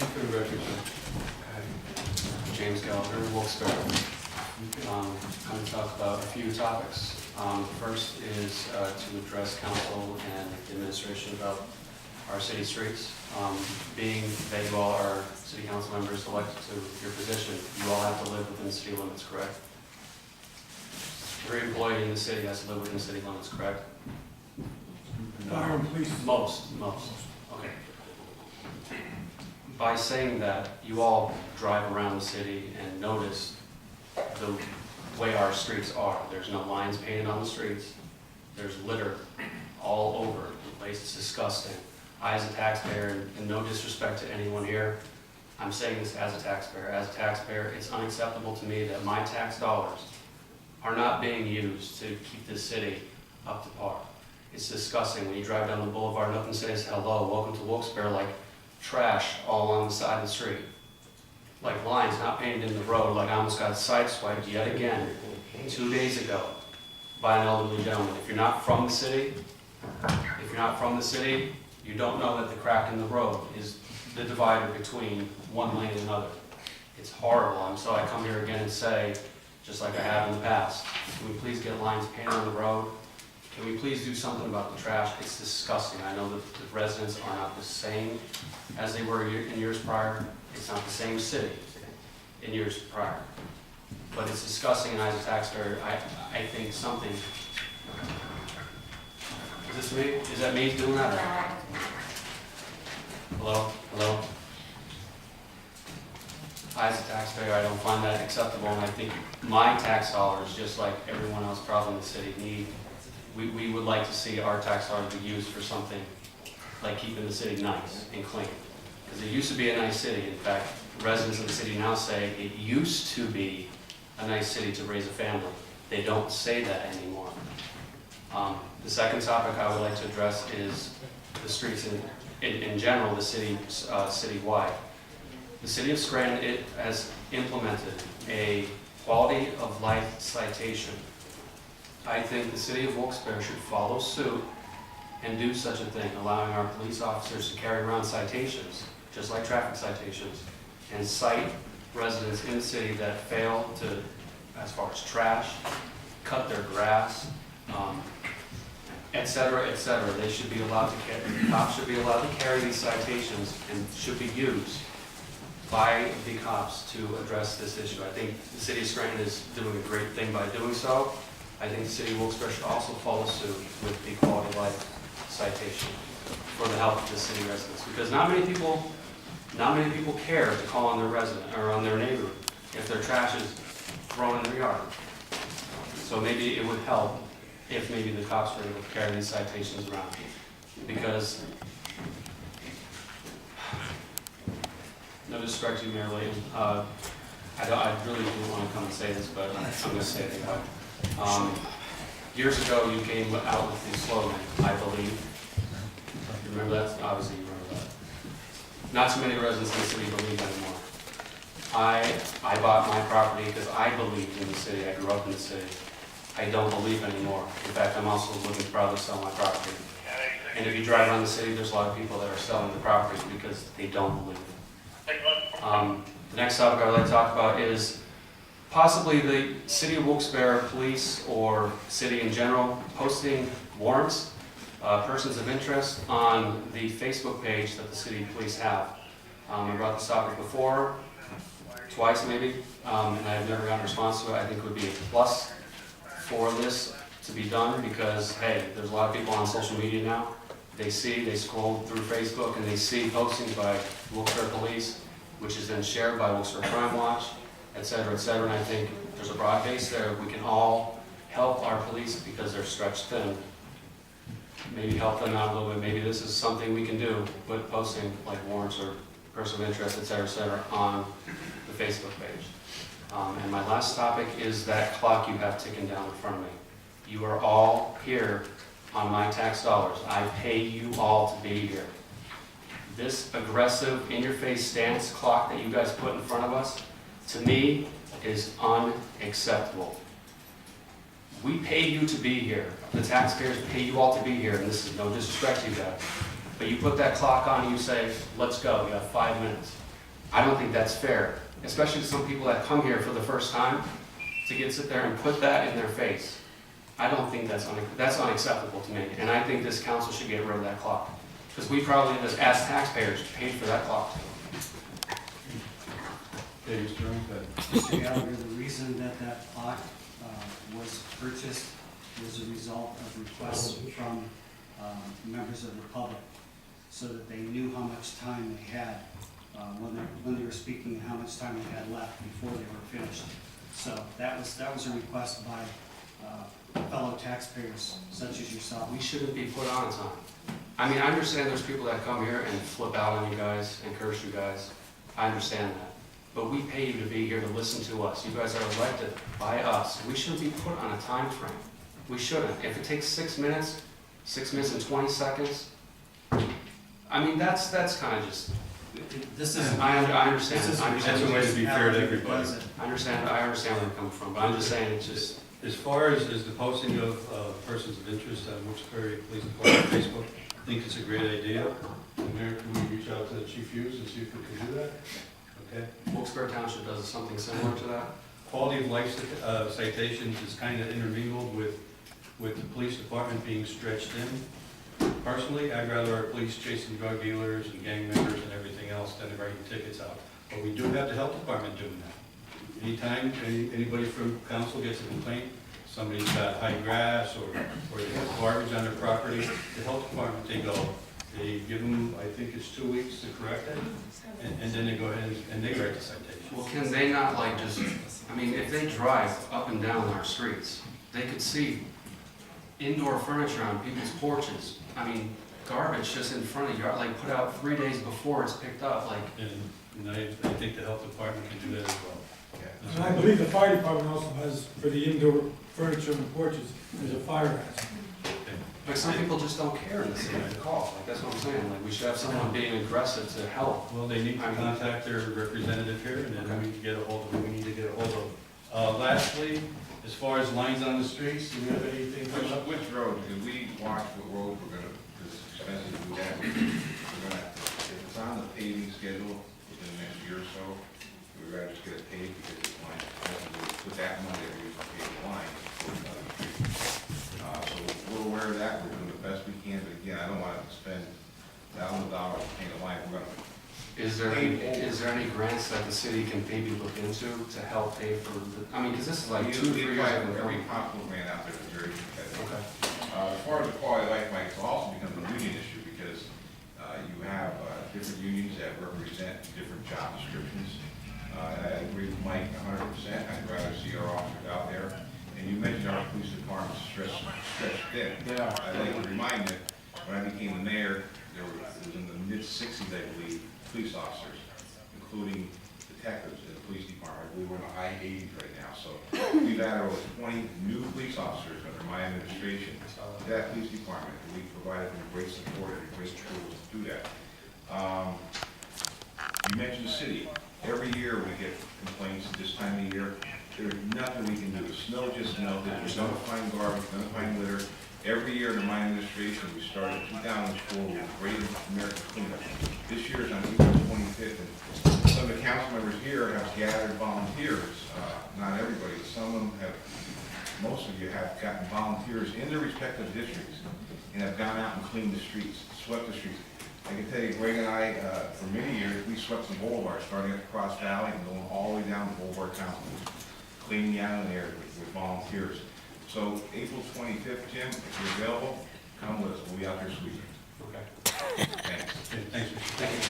for the record. James Gallagher, Wilkes-Barre. I'm going to talk about a few topics. First is to address council and the administration about our city streets. Being that you all are city council members elected to your position, you all have to live within city limits, correct? Every employee in the city has to live within city limits, correct? Fire and police. Most. Okay. By saying that, you all drive around the city and notice the way our streets are. There's no lines painted on the streets. There's litter all over the place. It's disgusting. I, as a taxpayer, and no disrespect to anyone here, I'm saying this as a taxpayer. As a taxpayer, it's unacceptable to me that my tax dollars are not being used to keep this city up to par. It's disgusting when you drive down the boulevard, nothing says hello, welcome to Wilkes-Barre, like trash all along the side of the street. Like lines not painted in the road, like I almost got sideswiped yet again 2 days ago by an elderly gentleman. If you're not from the city, you don't know that the crack in the road is the divider between one lane and another. It's horrible. So I come here again and say, just like I have in the past, can we please get lines painted on the road? Can we please do something about the trash? It's disgusting. I know that the residents are not the same as they were in years prior. It's not the same city in years prior. But it's disgusting, and as a taxpayer, I think something... Is this me? Is that me doing that? Or... Hello? Hello? I, as a taxpayer, I don't find that acceptable, and I think my tax dollars, just like everyone else probably in the city, need... We would like to see our tax dollars be used for something like keeping the city nice and clean. Because it used to be a nice city. In fact, residents of the city now say it used to be a nice city to raise a family. They don't say that anymore. The second topic I would like to address is the streets in general, the city citywide. The city of Scranton, it has implemented a quality of life citation. I think the city of Wilkes-Barre should follow suit and do such a thing, allowing our police officers to carry around citations, just like traffic citations, and cite residents in the city that fail to, as far as trash, cut their grass, et cetera, et cetera. They should be allowed to carry, cops should be allowed to carry these citations and should be used by the cops to address this issue. I think the city of Scranton is doing a great thing by doing so. I think the city of Wilkes-Barre should also follow suit with the quality of life citation for the help of the city residents, because not many people care to call on their resident or on their neighbor if their trash is thrown in their yard. So maybe it would help if maybe the cops were able to carry these citations around, because no disrespect to you, Mayor Layton, I really didn't want to come and say this, but I'm going to say it anyway. Years ago, you came out with the slogan, I believe. You remember that? Obviously, you remember that. Not too many residents in the city believe anymore. I bought my property because I believed in the city. I grew up in the city. I don't believe anymore. In fact, I'm also looking to probably sell my property. And if you drive around the city, there's a lot of people that are selling the properties because they don't believe it. The next topic I would like to talk about is possibly the city of Wilkes-Barre police or city in general posting warrants, persons of interest on the Facebook page that the city police have. I brought this topic before, twice maybe, and I've never gotten a response to it. I think it would be a plus for this to be done because, hey, there's a lot of people on social media now. They scroll through Facebook and they see postings by Wilkes-Barre police, which is then shared by Wilkes-Barre Crime Watch, et cetera, and I think there's a broad base there. We can all help our police because they're stretched thin. Maybe help them out a little bit. Maybe this is something we can do with posting like warrants or person of interest, et cetera, on the Facebook page. And my last topic is that clock you have ticking down in front of me. You are all here on my tax dollars. I pay you all to be here. This aggressive, in-your-face stance clock that you guys put in front of us, to me, is unacceptable. We pay you to be here. The taxpayers pay you all to be here, and this is no disrespect to you guys. But you put that clock on and you say, let's go, you have 5 minutes. I don't think that's fair, especially to some people that come here for the first time, to sit there and put that in their face. I don't think that's unacceptable to me, and I think this council should get rid of that clock. Because we probably, as taxpayers, paid for that clock. Mr. Gallagher, the reason that that clock was purchased was a result of requests from members of the public, so that they knew how much time they had when they were speaking and how much time they had left before they were finished. So that was a request by fellow taxpayers such as yourself. We shouldn't be put on time. I mean, I understand there's people that come here and flip out on you guys and curse you guys. I understand that. But we pay you to be here to listen to us. You guys are elected by us. We shouldn't be put on a time frame. We shouldn't. If it takes 6 minutes, 6 minutes and 20 seconds, I mean, that's kind of just, This is. I understand. This is I understand the way to be fair to everybody. I understand where you're coming from, but I'm just saying it's just, As far as the posting of persons of interest on Wilkes-Barre Police Department Facebook, I think it's a great idea. Mayor, can we reach out to Chief Hughes and see if we can do that? Okay. Wilkes-Barre Township does something similar to that. Quality of life citations is kind of intermingled with the police department being stretched in. Personally, I'd rather our police chasing drug dealers and gang members and everything else than writing tickets out. But we do have the health department doing that. Anytime anybody from council gets a complaint, somebody's got high grass or they have garbage on their property, the health department, they give them, I think it's 2 weeks to correct it, and then they go ahead and they write the citation. Well, can they not like just, I mean, if they drive up and down our streets, they could see indoor furniture on people's porches. I mean, garbage just in front of you, like put out 3 days before it's picked up, like. And I think the health department can do that as well. And I believe the fire department also has, for the indoor furniture and porches, there's a fire hazard. But some people just don't care in the city to call, like that's what I'm saying, like we should have someone being aggressive to help. Well, they need to contact their representative here, and then we need to get a hold of. Lastly, as far as lines on the streets, do you have anything? Which road? Because we watch what road we're gonna, because it's expensive to do that. We're gonna, if it's on the paving schedule within the next year or so, we'd rather just get it paved because it's line. With that money, we use to pave the line. So we're aware of that. We're doing the best we can, but again, I don't want to spend $1,000 to paint a line. We're gonna. Is there any grants that the city can maybe look into to help pay for the, I mean, because this is like 2-3 years ago. Every possible grant out there is very competitive. Okay. As far as the quality of life, Mike, it's also becomes a union issue because you have different unions that represent different job descriptions. I agree with Mike 100%. I'd rather see our officers out there. And you mentioned our police department stretched thin. Yeah. I'd like to remind you, when I became the mayor, it was in the mid-60s, I believe, police officers, including detectives in the police department. We were in the high 80s right now. So we've added over 20 new police officers under my administration to that police department. We provided them great support and great tools to do that. You mentioned the city. Every year we get complaints at this time of year. There's nothing we can do. The snow just melted. We're going to find garbage, we're going to find litter. Every year under my administration, we started in 2004 with the Great American Cleanup. This year is on April 25th, and some of the council members here have gathered volunteers. Not everybody, but some of them have, most of you have gotten volunteers in their respective districts and have gone out and cleaned the streets, swept the streets. I can tell you, Greg and I, for many years, we swept the boulevard, starting at the Cross Valley and going all the way down to Boulevard Town, cleaning the island area with volunteers. So April 25th, Jim, if you're available, come with us. We'll be out there sweeping. Okay. Thanks. Okay, thanks, Mr. Thank you.